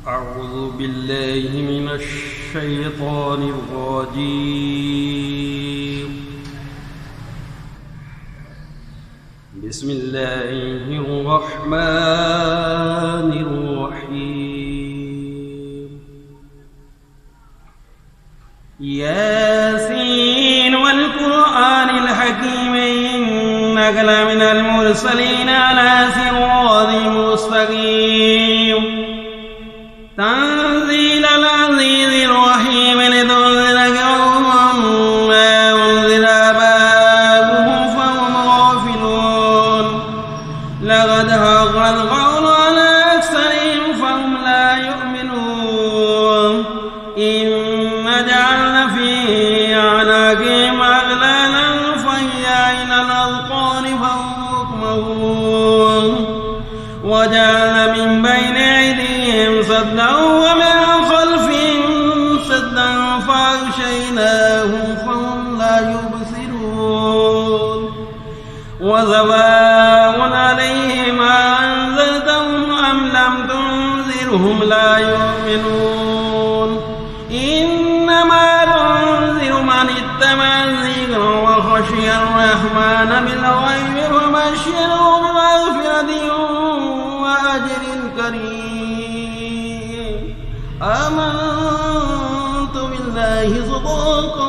أعوذ بالله من الشيطان الرجيم. بسم الله الرحمن الرحيم. ياسين والقرآن الحكيم إنك لمن المرسلين على صراط مستقيم. تنزيل العزيز الرحيم لتنذر قوما ما أنذر آباؤهم فهم غافلون. لقد حق القول على أكثرهم فهم لا يؤمنون. إنا جعلنا في أعناقهم أغلالا فهي إلى الأذقان فهم مقمحون. وجعلنا من بين أيديهم سدا ومن خلفهم سدا فأغشيناهم فهم لا يبصرون. وسواء عليهم أنذرتهم أم لم تنذرهم لا يؤمنون. إنما تنذر من اتبع الذكر وخشي الرحمن بالغيب فبشره بمغفرة وأجر كريم. آمنت بالله صدقا